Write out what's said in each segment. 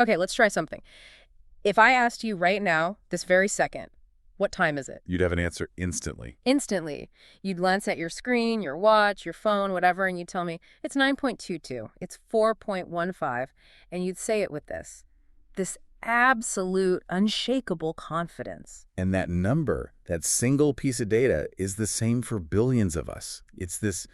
Okay, let's try something. If I asked you right now, this very second, what time is it? You'd have an answer instantly. Instantly. You'd glance at your screen, your watch, your phone, whatever, and you'd tell me, it's 9.22, it's 4.15, and you'd say it with this absolute, unshakable confidence. And that number, that single piece of data, is the same for billions of us. It's this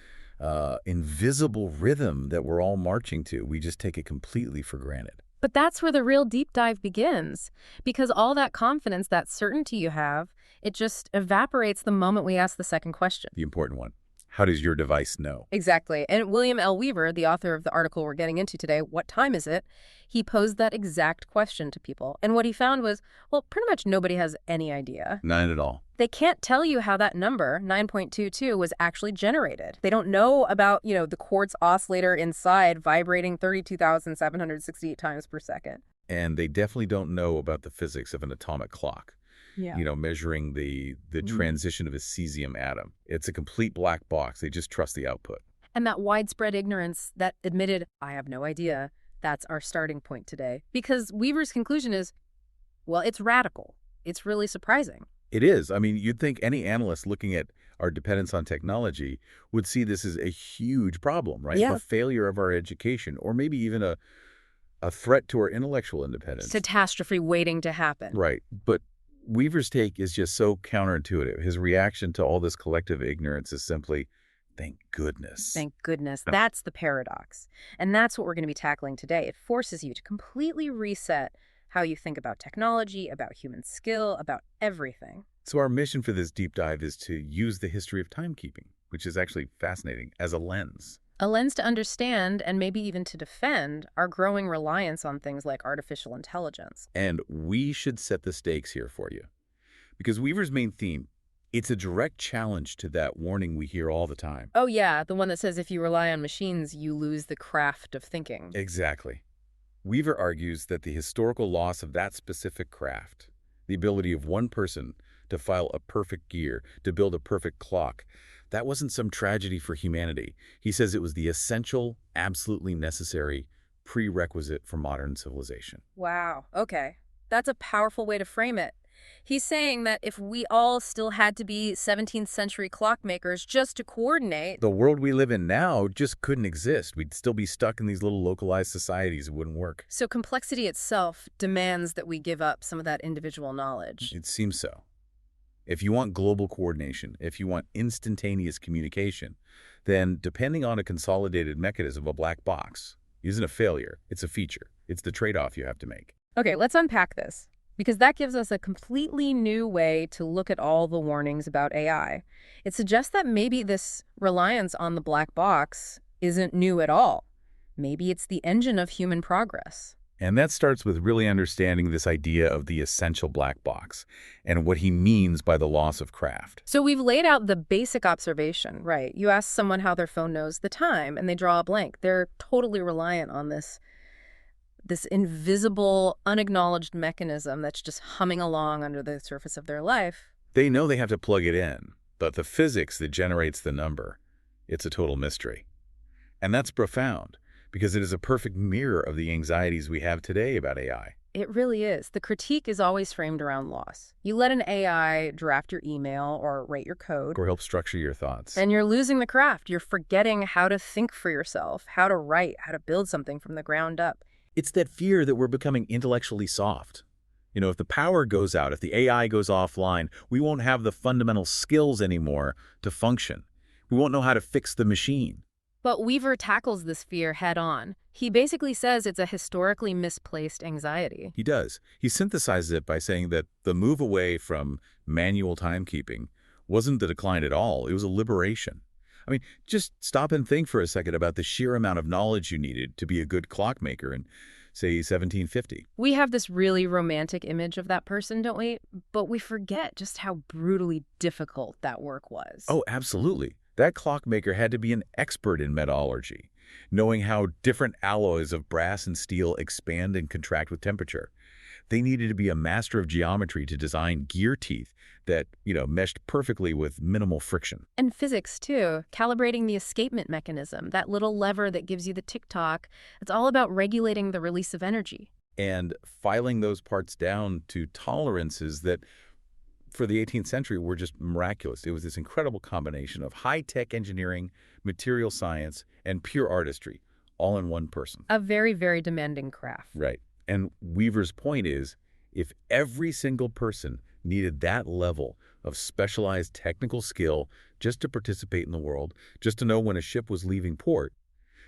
invisible rhythm that we're all marching to. We just take it completely for granted. But that's where the real deep dive begins, because all that confidence, that certainty you have, it just evaporates the moment we ask the second question. The important one. How does your device know? Exactly. And William L. Weaver, the author of the article we're getting into today, What Time Is It?, he posed that exact question to people. And what he found was, well, pretty much nobody has any idea. None at all. They can't tell you how that number, 9.22, was actually generated. They don't know about, the quartz oscillator inside vibrating 32,768 times per second. And they definitely don't know about the physics of an atomic clock. Yeah. Measuring the transition of a cesium atom. It's a complete black box. They just trust the output. And that widespread ignorance, that admitted, I have no idea, that's our starting point today. Because Weaver's conclusion is, well, it's radical. It's really surprising. It is. I mean, you'd think any analyst looking at our dependence on technology would see this as a huge problem, right? Yeah. A failure of our education, or maybe even a threat to our intellectual independence. Catastrophe waiting to happen. Right. But Weaver's take is just so counterintuitive. His reaction to all this collective ignorance is simply, thank goodness. Thank goodness. That's the paradox. And that's what we're going to be tackling today. It forces you to completely reset how you think about technology, about human skill, about everything. So our mission for this deep dive is to use the history of timekeeping, which is actually fascinating, as a lens. A lens to understand, and maybe even to defend, our growing reliance on things like artificial intelligence. And we should set the stakes here for you. Because Weaver's main theme, it's a direct challenge to that warning we hear all the time. Oh yeah, the one that says if you rely on machines, you lose the craft of thinking. Exactly. Weaver argues that the historical loss of that specific craft, the ability of one person to file a perfect gear, to build a perfect clock, that wasn't some tragedy for humanity. He says it was the essential, absolutely necessary prerequisite for modern civilization. Wow, okay. That's a powerful way to frame it. He's saying that if we all still had to be 17th century clockmakers just to coordinate... The world we live in now just couldn't exist. We'd still be stuck in these little localized societies. It wouldn't work. So complexity itself demands that we give up some of that individual knowledge. It seems so. If you want global coordination, if you want instantaneous communication, then depending on a consolidated mechanism, a black box, isn't a failure. It's a feature. It's the trade-off you have to make. Okay, let's unpack this, because that gives us a completely new way to look at all the warnings about AI. It suggests that maybe this reliance on the black box isn't new at all. Maybe it's the engine of human progress. And that starts with really understanding this idea of the essential black box and what he means by the loss of craft. So we've laid out the basic observation, right? You ask someone how their phone knows the time, and they draw a blank. They're totally reliant on this invisible, unacknowledged mechanism that's just humming along under the surface of their life. They know they have to plug it in, but the physics that generates the number, it's a total mystery. And that's profound, because it is a perfect mirror of the anxieties we have today about AI. It really is. The critique is always framed around loss. You let an AI draft your email or write your code. Or help structure your thoughts. And you're losing the craft. You're forgetting how to think for yourself, how to write, how to build something from the ground up. It's that fear that we're becoming intellectually soft. If the power goes out, if the AI goes offline, we won't have the fundamental skills anymore to function. We won't know how to fix the machine. But Weaver tackles this fear head on. He basically says it's a historically misplaced anxiety. He does. He synthesizes it by saying that the move away from manual timekeeping wasn't the decline at all. It was a liberation. I mean, just stop and think for a second about the sheer amount of knowledge you needed to be a good clockmaker in, say, 1750. We have this really romantic image of that person, don't we? But we forget just how brutally difficult that work was. Oh, absolutely. That clockmaker had to be an expert in metallurgy, knowing how different alloys of brass and steel expand and contract with temperature. They needed to be a master of geometry to design gear teeth that, meshed perfectly with minimal friction. And physics, too. Calibrating the escapement mechanism, that little lever that gives you the tick-tock. It's all about regulating the release of energy. and filing those parts down to tolerances that for the 18th century were just miraculous. It was this incredible combination of high-tech engineering, material science, and pure artistry, all in one person. A very, very demanding craft. Right. And Weaver's point is, if every single person needed that level of specialized technical skill just to participate in the world, just to know when a ship was leaving port,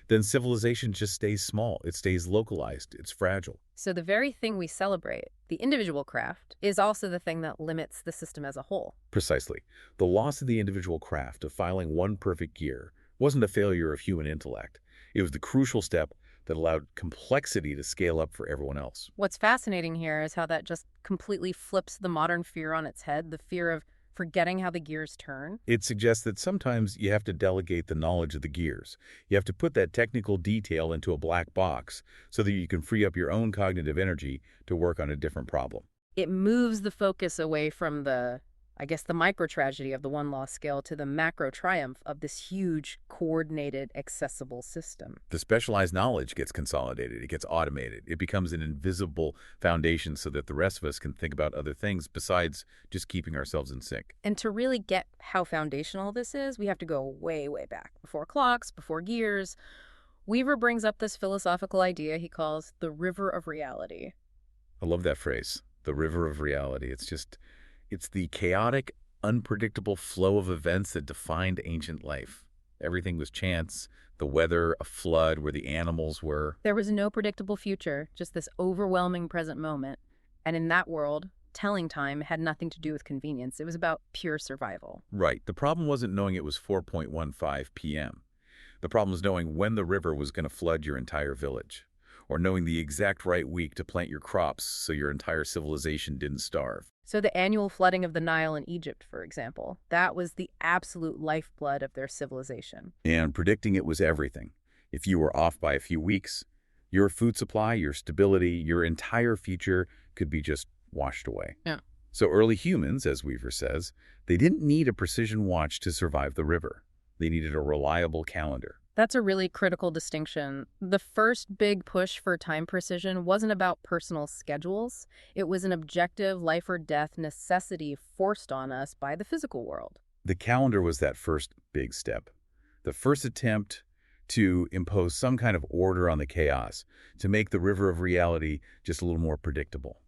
then civilization just stays small. It stays localized. It's fragile. So the very thing we celebrate, the individual craft, is also the thing that limits the system as a whole. Precisely. The loss of the individual craft of filing one perfect gear wasn't a failure of human intellect. It was the crucial step that allowed complexity to scale up for everyone else. What's fascinating here is how that just completely flips the modern fear on its head, the fear of forgetting how the gears turn. It suggests that sometimes you have to delegate the knowledge of the gears. You have to put that technical detail into a black box so that you can free up your own cognitive energy to work on a different problem. It moves the focus away from the micro tragedy of the one lost skill to the macro triumph of this huge, coordinated, accessible system. The specialized knowledge gets consolidated. It gets automated. It becomes an invisible foundation so that the rest of us can think about other things besides just keeping ourselves in sync. And to really get how foundational this is, we have to go way, way back. Before clocks, before gears. Weaver brings up this philosophical idea he calls the river of reality. I love that phrase, the river of reality. It's the chaotic, unpredictable flow of events that defined ancient life. Everything was chance, the weather, a flood, where the animals were. There was no predictable future, just this overwhelming present moment. And in that world, telling time had nothing to do with convenience. It was about pure survival. Right. The problem wasn't knowing it was 4:15 p.m. The problem was knowing when the river was going to flood your entire village, or knowing the exact right week to plant your crops so your entire civilization didn't starve. So the annual flooding of the Nile in Egypt, for example, that was the absolute lifeblood of their civilization. And predicting it was everything. If you were off by a few weeks, your food supply, your stability, your entire future could be just washed away. Yeah. So early humans, as Weaver says, they didn't need a precision watch to survive the river. They needed a reliable calendar. That's a really critical distinction. The first big push for time precision wasn't about personal schedules. It was an objective life or death necessity forced on us by the physical world. The calendar was that first big step. The first attempt to impose some kind of order on the chaos, to make the river of reality just a little more predictable.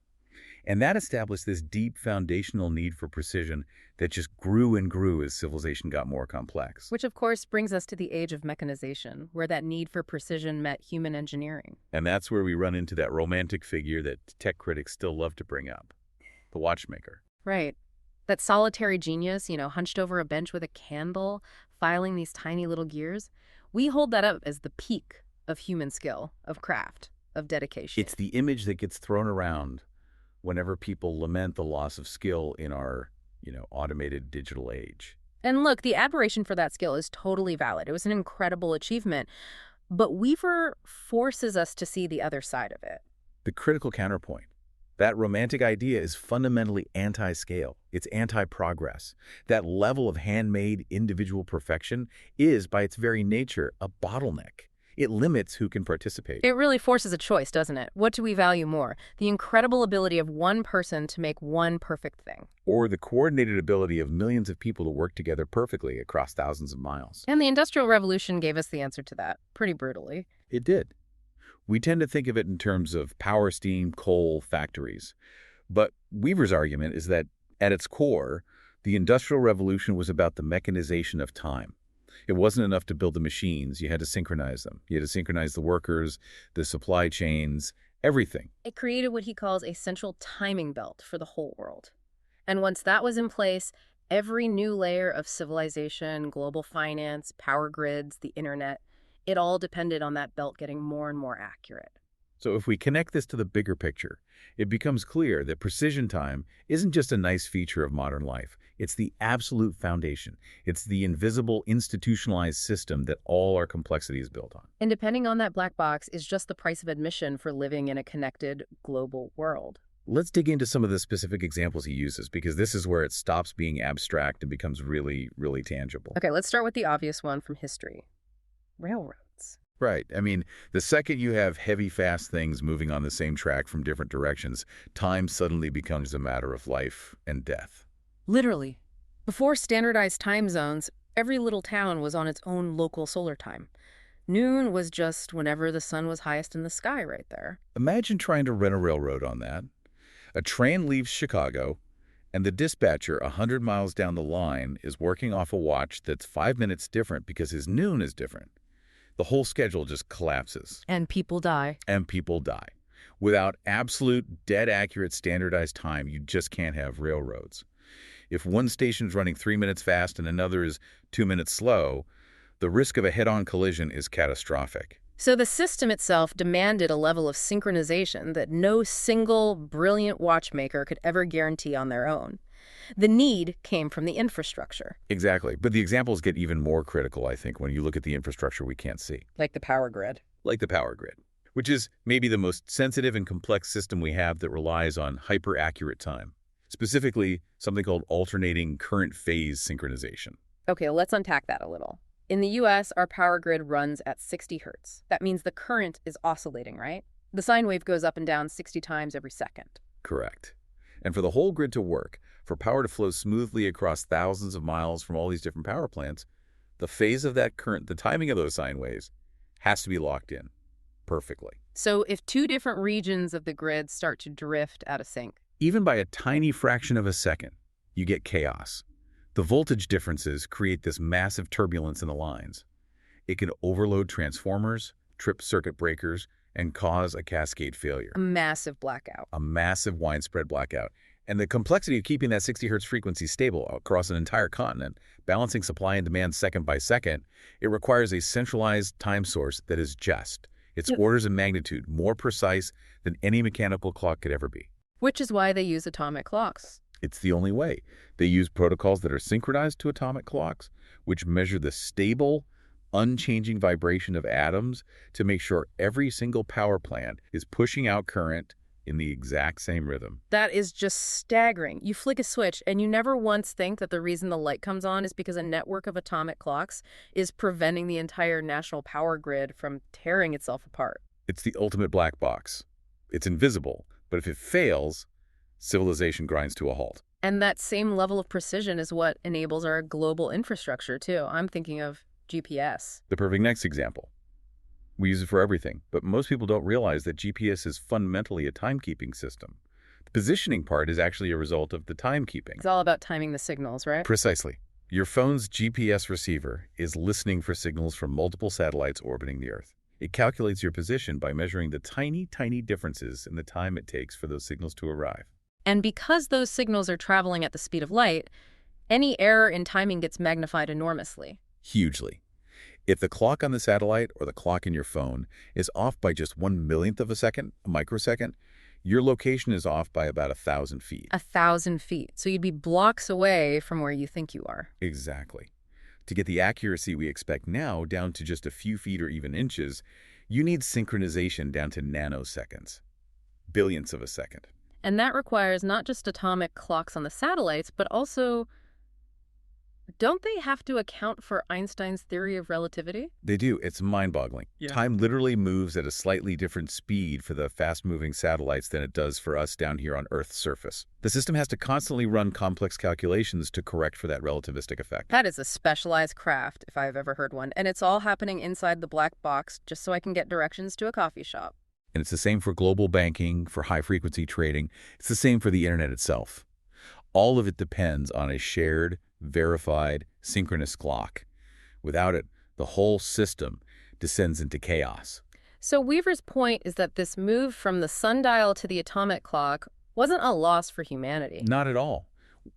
And that established this deep foundational need for precision that just grew and grew as civilization got more complex. Which, of course, brings us to the age of mechanization, where that need for precision met human engineering. And that's where we run into that romantic figure that tech critics still love to bring up, the watchmaker. Right. That solitary genius, hunched over a bench with a candle, filing these tiny little gears. We hold that up as the peak of human skill, of craft, of dedication. It's the image that gets thrown around whenever people lament the loss of skill in our, automated digital age. And look, the admiration for that skill is totally valid. It was an incredible achievement. But Weaver forces us to see the other side of it. The critical counterpoint. That romantic idea is fundamentally anti-scale. It's anti-progress. That level of handmade individual perfection is, by its very nature, a bottleneck. It limits who can participate. It really forces a choice, doesn't it? What do we value more? The incredible ability of one person to make one perfect thing. Or the coordinated ability of millions of people to work together perfectly across thousands of miles. And the Industrial Revolution gave us the answer to that, pretty brutally. It did. We tend to think of it in terms of power, steam, coal, factories. But Weaver's argument is that, at its core, the Industrial Revolution was about the mechanization of time. It wasn't enough to build the machines. You had to synchronize them. You had to synchronize the workers, the supply chains, everything. It created what he calls a central timing belt for the whole world. And once that was in place, every new layer of civilization, global finance, power grids, the internet, it all depended on that belt getting more and more accurate. So if we connect this to the bigger picture, it becomes clear that precision time isn't just a nice feature of modern life. It's the absolute foundation. It's the invisible, institutionalized system that all our complexity is built on. And depending on that black box is just the price of admission for living in a connected global world. Let's dig into some of the specific examples he uses, because this is where it stops being abstract and becomes really, really tangible. Okay, let's start with the obvious one from history. Railroads. Right. I mean, the second you have heavy, fast things moving on the same track from different directions, time suddenly becomes a matter of life and death. Literally. Before standardized time zones, every little town was on its own local solar time. Noon was just whenever the sun was highest in the sky right there. Imagine trying to run a railroad on that. A train leaves Chicago, and the dispatcher 100 miles down the line is working off a watch that's 5 minutes different because his noon is different. The whole schedule just collapses. And people die. And people die. Without absolute, dead accurate standardized time, you just can't have railroads. If one station's running 3 minutes fast and another is 2 minutes slow, the risk of a head-on collision is catastrophic. So the system itself demanded a level of synchronization that no single brilliant watchmaker could ever guarantee on their own. The need came from the infrastructure. Exactly. But the examples get even more critical, I think, when you look at the infrastructure we can't see. Like the power grid. Like the power grid, which is maybe the most sensitive and complex system we have that relies on hyper-accurate time. Specifically, something called alternating current phase synchronization. Okay, let's unpack that a little. In the US, our power grid runs at 60 hertz. That means the current is oscillating, right? The sine wave goes up and down 60 times every second. Correct. And for the whole grid to work, for power to flow smoothly across thousands of miles from all these different power plants, the phase of that current, the timing of those sine waves, has to be locked in perfectly. So if two different regions of the grid start to drift out of sync, even by a tiny fraction of a second, you get chaos. The voltage differences create this massive turbulence in the lines. It can overload transformers, trip circuit breakers, and cause a cascade failure. a massive blackout. A massive widespread blackout. And the complexity of keeping that 60 hertz frequency stable across an entire continent, balancing supply and demand second by second, it requires a centralized time source that is just. It's orders of magnitude more precise than any mechanical clock could ever be. Which is why they use atomic clocks. It's the only way. They use protocols that are synchronized to atomic clocks, which measure the stable, unchanging vibration of atoms to make sure every single power plant is pushing out current in the exact same rhythm. That is just staggering. You flick a switch and you never once think that the reason the light comes on is because a network of atomic clocks is preventing the entire national power grid from tearing itself apart. It's the ultimate black box. It's invisible, but if it fails, civilization grinds to a halt. And that same level of precision is what enables our global infrastructure, too. I'm thinking of GPS. The perfect next example. We use it for everything, but most people don't realize that GPS is fundamentally a timekeeping system. The positioning part is actually a result of the timekeeping. It's all about timing the signals, right? Precisely. Your phone's GPS receiver is listening for signals from multiple satellites orbiting the Earth. It calculates your position by measuring the tiny, tiny differences in the time it takes for those signals to arrive. And because those signals are traveling at the speed of light, any error in timing gets magnified enormously. Hugely. If the clock on the satellite or the clock in your phone is off by just 1/1,000,000th of a second, a microsecond, your location is off by about 1,000 feet. 1,000 feet. So you'd be blocks away from where you think you are. Exactly. To get the accuracy we expect now down to just a few feet or even inches, you need synchronization down to nanoseconds, billionths of a second. And that requires not just atomic clocks on the satellites, but also, don't they have to account for Einstein's theory of relativity? They do. It's mind-boggling. Yeah. Time literally moves at a slightly different speed for the fast-moving satellites than it does for us down here on Earth's surface. The system has to constantly run complex calculations to correct for that relativistic effect. That is a specialized craft, if I've ever heard one. And it's all happening inside the black box just so I can get directions to a coffee shop. And it's the same for global banking, for high-frequency trading. It's the same for the internet itself. All of it depends on a shared, verified, synchronous clock. Without it, the whole system descends into chaos. So Weaver's point is that this move from the sundial to the atomic clock wasn't a loss for humanity. Not at all.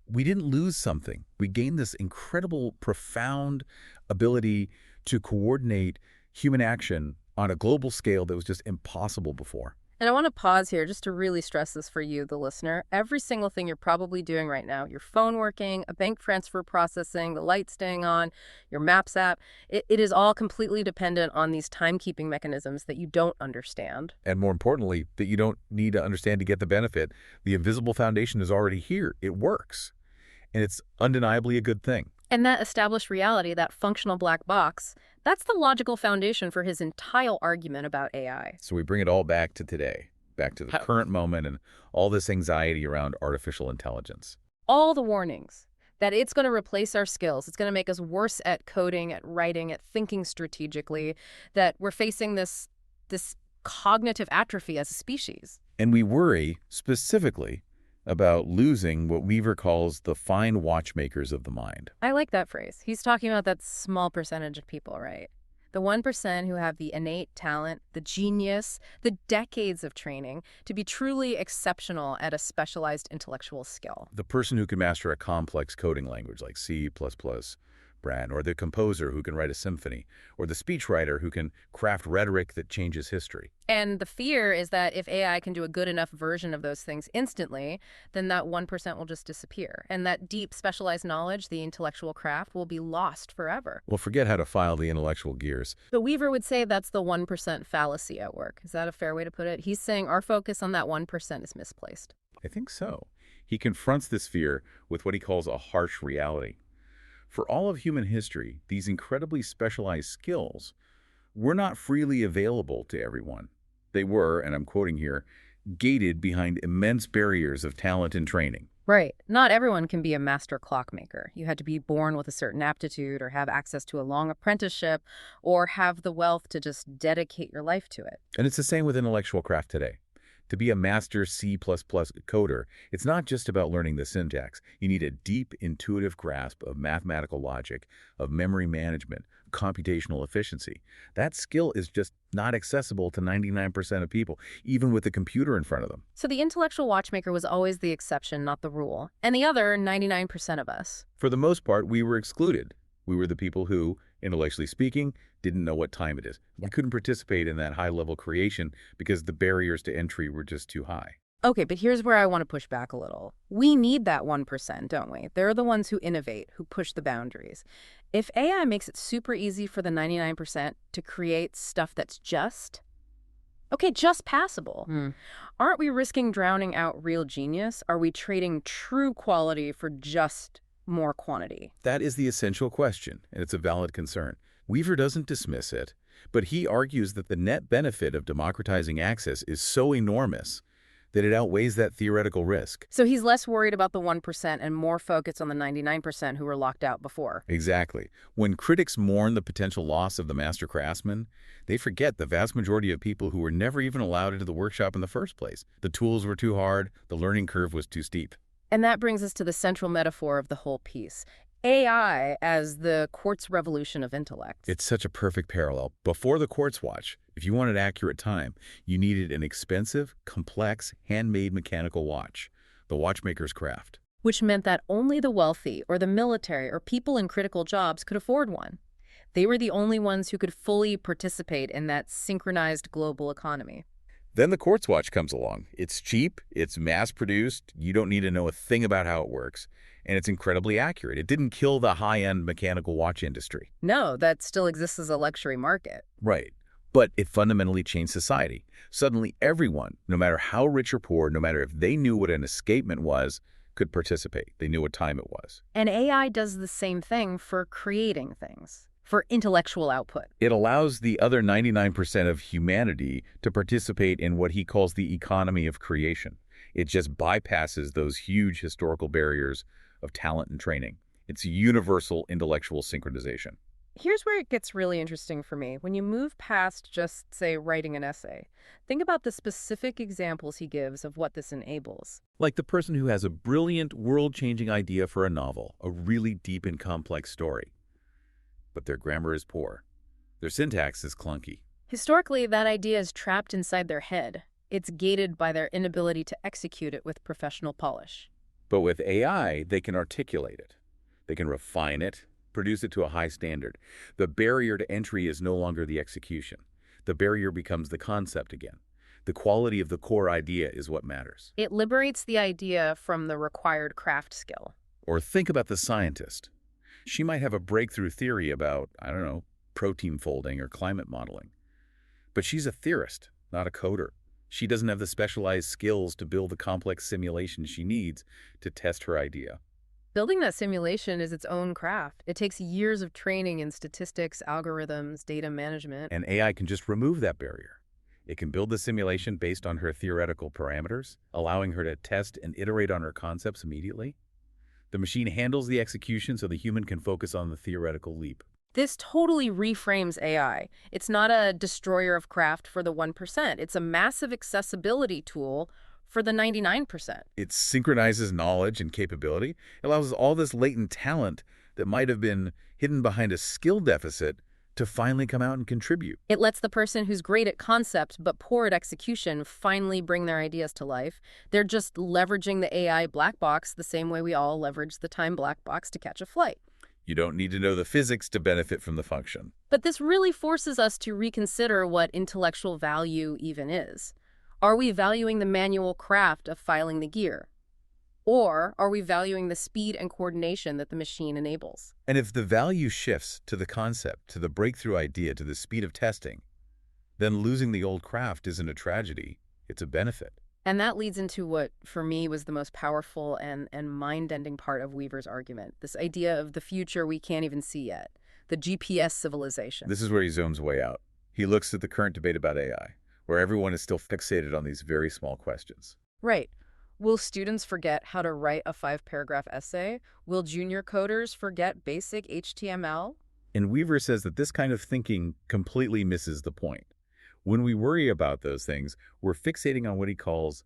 We didn't lose something. We gained this incredible, profound ability to coordinate human action on a global scale that was just impossible before. And I want to pause here just to really stress this for you, the listener. Every single thing you're probably doing right now, your phone working, a bank transfer processing, the light staying on, your Maps app, it is all completely dependent on these timekeeping mechanisms that you don't understand. And more importantly, that you don't need to understand to get the benefit. The invisible foundation is already here. It works. And it's undeniably a good thing. And that established reality, that functional black box, That's the logical foundation for his entire argument about AI. So we bring it all back to today, back to the How? current moment and all this anxiety around artificial intelligence. All the warnings that it's going to replace our skills. It's going to make us worse at coding, at writing, at thinking strategically, that we're facing this cognitive atrophy as a species. And we worry specifically about losing what Weaver calls the fine watchmakers of the mind. I like that phrase. He's talking about that small percentage of people, right? The 1% who have the innate talent, the genius, the decades of training to be truly exceptional at a specialized intellectual skill. The person who can master a complex coding language like C++, Brad, or the composer who can write a symphony, or the speechwriter who can craft rhetoric that changes history. And the fear is that if AI can do a good enough version of those things instantly, then that 1% will just disappear. And that deep specialized knowledge, the intellectual craft, will be lost forever. Well, forget how to file the intellectual gears. But Weaver would say that's the 1% fallacy at work. Is that a fair way to put it? He's saying our focus on that 1% is misplaced. I think so. He confronts this fear with what he calls a harsh reality. For all of human history, these incredibly specialized skills were not freely available to everyone. They were, and I'm quoting here, gated behind immense barriers of talent and training. Right. Not everyone can be a master clockmaker. You had to be born with a certain aptitude or have access to a long apprenticeship or have the wealth to just dedicate your life to it. And it's the same with intellectual craft today. To be a master C++ coder, it's not just about learning the syntax. You need a deep, intuitive grasp of mathematical logic, of memory management, computational efficiency. That skill is just not accessible to 99% of people, even with a computer in front of them. So the intellectual watchmaker was always the exception, not the rule. And the other 99% of us. For the most part, we were excluded. We were the people who, intellectually speaking, didn't know what time it is. We couldn't participate in that high-level creation because the barriers to entry were just too high. Okay, but here's where I want to push back a little. We need that 1%, don't we? They're the ones who innovate, who push the boundaries. If AI makes it super easy for the 99% to create stuff that's just passable, aren't we risking drowning out real genius? Are we trading true quality for just more quantity? That is the essential question, and it's a valid concern. Weaver doesn't dismiss it, but he argues that the net benefit of democratizing access is so enormous that it outweighs that theoretical risk. So he's less worried about the 1% and more focused on the 99% who were locked out before. Exactly. When critics mourn the potential loss of the master craftsman, they forget the vast majority of people who were never even allowed into the workshop in the first place. The tools were too hard, the learning curve was too steep. And that brings us to the central metaphor of the whole piece. AI as the Quartz Revolution of intellect. It's such a perfect parallel. Before the quartz watch, if you wanted accurate time, you needed an expensive, complex, handmade mechanical watch, the watchmaker's craft. Which meant that only the wealthy or the military or people in critical jobs could afford one. They were the only ones who could fully participate in that synchronized global economy. Then the quartz watch comes along. It's cheap, it's mass-produced, you don't need to know a thing about how it works, and it's incredibly accurate. It didn't kill the high-end mechanical watch industry. No, that still exists as a luxury market. Right. But it fundamentally changed society. Suddenly everyone, no matter how rich or poor, no matter if they knew what an escapement was, could participate. They knew what time it was. And AI does the same thing for creating things, for intellectual output. It allows the other 99% of humanity to participate in what he calls the economy of creation. It just bypasses those huge historical barriers of talent and training. It's universal intellectual synchronization. Here's where it gets really interesting for me. When you move past just, say, writing an essay, think about the specific examples he gives of what this enables. Like the person who has a brilliant, world-changing idea for a novel, a really deep and complex story. But their grammar is poor. Their syntax is clunky. Historically, that idea is trapped inside their head. It's gated by their inability to execute it with professional polish. But with AI, they can articulate it. They can refine it, produce it to a high standard. The barrier to entry is no longer the execution. The barrier becomes the concept again. The quality of the core idea is what matters. It liberates the idea from the required craft skill. Or think about the scientist. She might have a breakthrough theory about, I don't know, protein folding or climate modeling. But she's a theorist, not a coder. She doesn't have the specialized skills to build the complex simulations she needs to test her idea. Building that simulation is its own craft. It takes years of training in statistics, algorithms, data management. And AI can just remove that barrier. It can build the simulation based on her theoretical parameters, allowing her to test and iterate on her concepts immediately. The machine handles the execution so the human can focus on the theoretical leap. This totally reframes AI. It's not a destroyer of craft for the 1%. It's a massive accessibility tool for the 99%. It synchronizes knowledge and capability. It allows all this latent talent that might have been hidden behind a skill deficit to finally come out and contribute. It lets the person who's great at concept but poor at execution finally bring their ideas to life. They're just leveraging the AI black box the same way we all leverage the time black box to catch a flight. You don't need to know the physics to benefit from the function. But this really forces us to reconsider what intellectual value even is. Are we valuing the manual craft of filing the gear? Or are we valuing the speed and coordination that the machine enables? And if the value shifts to the concept, to the breakthrough idea, to the speed of testing, then losing the old craft isn't a tragedy, it's a benefit. And that leads into what, for me, was the most powerful and mind-ending part of Weaver's argument, this idea of the future we can't even see yet, the GPS civilization. This is where he zooms way out. He looks at the current debate about AI, where everyone is still fixated on these very small questions. Right. Will students forget how to write a 5-paragraph essay? Will junior coders forget basic HTML? And Weaver says that this kind of thinking completely misses the point. When we worry about those things, we're fixating on what he calls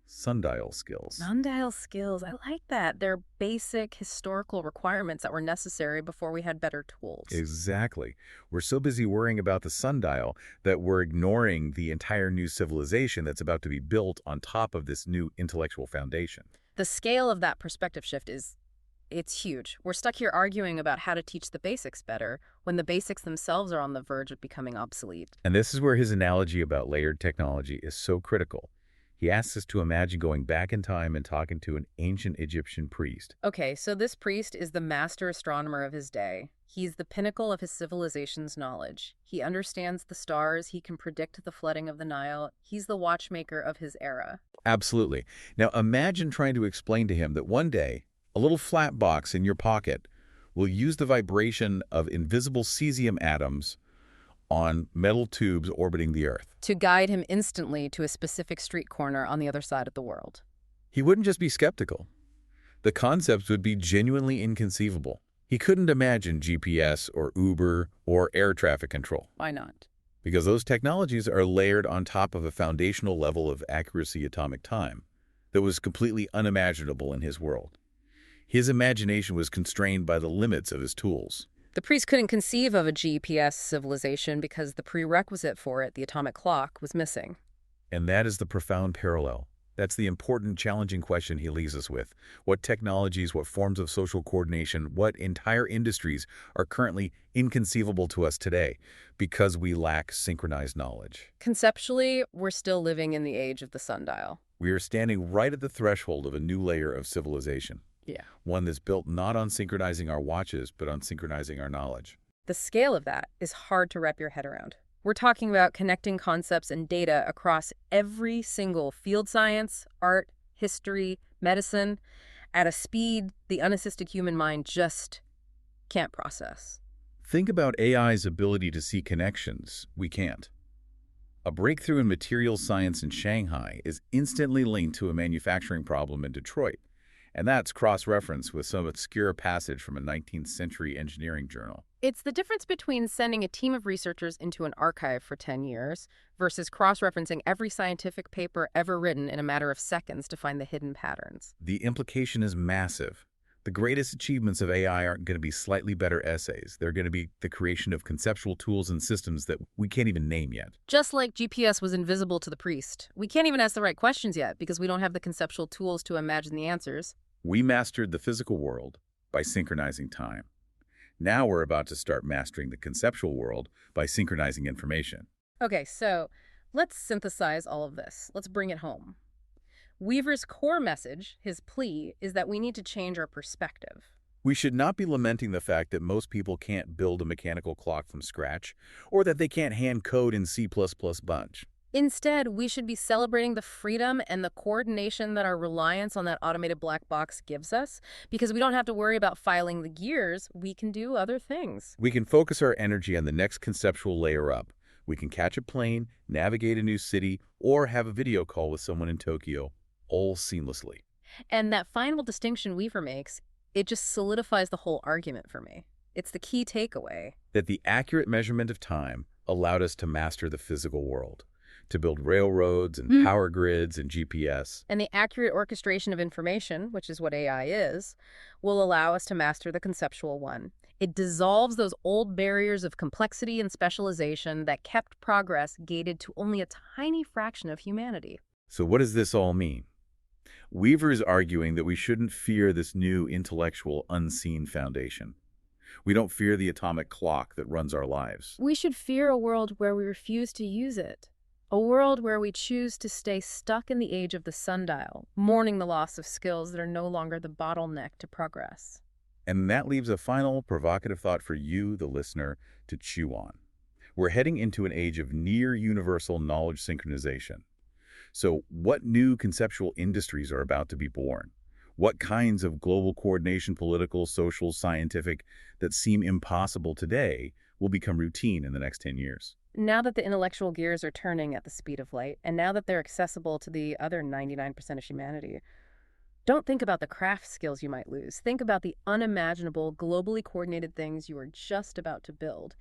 sundial skills. Sundial skills, I like that. They're basic historical requirements that were necessary before we had better tools. Exactly. We're so busy worrying about the sundial that we're ignoring the entire new civilization that's about to be built on top of this new intellectual foundation. The scale of that perspective shift it's huge. We're stuck here arguing about how to teach the basics better when the basics themselves are on the verge of becoming obsolete. And this is where his analogy about layered technology is so critical. He asks us to imagine going back in time and talking to an ancient Egyptian priest. Okay, so this priest is the master astronomer of his day. He's the pinnacle of his civilization's knowledge. He understands the stars. He can predict the flooding of the Nile. He's the watchmaker of his era. Absolutely. Now imagine trying to explain to him that one day, a little flat box in your pocket will use the vibration of invisible cesium atoms on metal tubes orbiting the Earth to guide him instantly to a specific street corner on the other side of the world. He wouldn't just be skeptical. The concepts would be genuinely inconceivable. He couldn't imagine GPS or Uber or air traffic control. Why not? Because those technologies are layered on top of a foundational level of accuracy atomic time that was completely unimaginable in his world. His imagination was constrained by the limits of his tools. The priest couldn't conceive of a GPS civilization because the prerequisite for it, the atomic clock, was missing. And that is the profound parallel. That's the important, challenging question he leaves us with. What technologies, what forms of social coordination, what entire industries are currently inconceivable to us today because we lack synchronized knowledge? Conceptually, we're still living in the age of the sundial. We are standing right at the threshold of a new layer of civilization. Yeah. One that's built not on synchronizing our watches, but on synchronizing our knowledge. The scale of that is hard to wrap your head around. We're talking about connecting concepts and data across every single field science, art, history, medicine, at a speed the unassisted human mind just can't process. Think about AI's ability to see connections. We can't. A breakthrough in materials science in Shanghai is instantly linked to a manufacturing problem in Detroit. And that's cross-referenced with some obscure passage from a 19th century engineering journal. It's the difference between sending a team of researchers into an archive for 10 years versus cross-referencing every scientific paper ever written in a matter of seconds to find the hidden patterns. The implication is massive. The greatest achievements of AI aren't going to be slightly better essays. They're going to be the creation of conceptual tools and systems that we can't even name yet. Just like GPS was invisible to the priest. We can't even ask the right questions yet because we don't have the conceptual tools to imagine the answers. We mastered the physical world by synchronizing time. Now we're about to start mastering the conceptual world by synchronizing information. Okay, so let's synthesize all of this. Let's bring it home. Weaver's core message, his plea, is that we need to change our perspective. We should not be lamenting the fact that most people can't build a mechanical clock from scratch or that they can't hand code in C++ bunch. Instead, we should be celebrating the freedom and the coordination that our reliance on that automated black box gives us, because we don't have to worry about filing the gears. We can do other things. We can focus our energy on the next conceptual layer up. We can catch a plane, navigate a new city, or have a video call with someone in Tokyo, all seamlessly. And that final distinction Weaver makes, it just solidifies the whole argument for me. It's the key takeaway. That the accurate measurement of time allowed us to master the physical world, to build railroads and power grids and GPS. And the accurate orchestration of information, which is what AI is, will allow us to master the conceptual one. It dissolves those old barriers of complexity and specialization that kept progress gated to only a tiny fraction of humanity. So what does this all mean? Weaver is arguing that we shouldn't fear this new intellectual unseen foundation. We don't fear the atomic clock that runs our lives. We should fear a world where we refuse to use it. A world where we choose to stay stuck in the age of the sundial, mourning the loss of skills that are no longer the bottleneck to progress. And that leaves a final provocative thought for you, the listener, to chew on. We're heading into an age of near-universal knowledge synchronization. So what new conceptual industries are about to be born? What kinds of global coordination, political, social, scientific, that seem impossible today will become routine in the next 10 years? Now that the intellectual gears are turning at the speed of light, and now that they're accessible to the other 99% of humanity, don't think about the craft skills you might lose. Think about the unimaginable, globally coordinated things you are just about to build.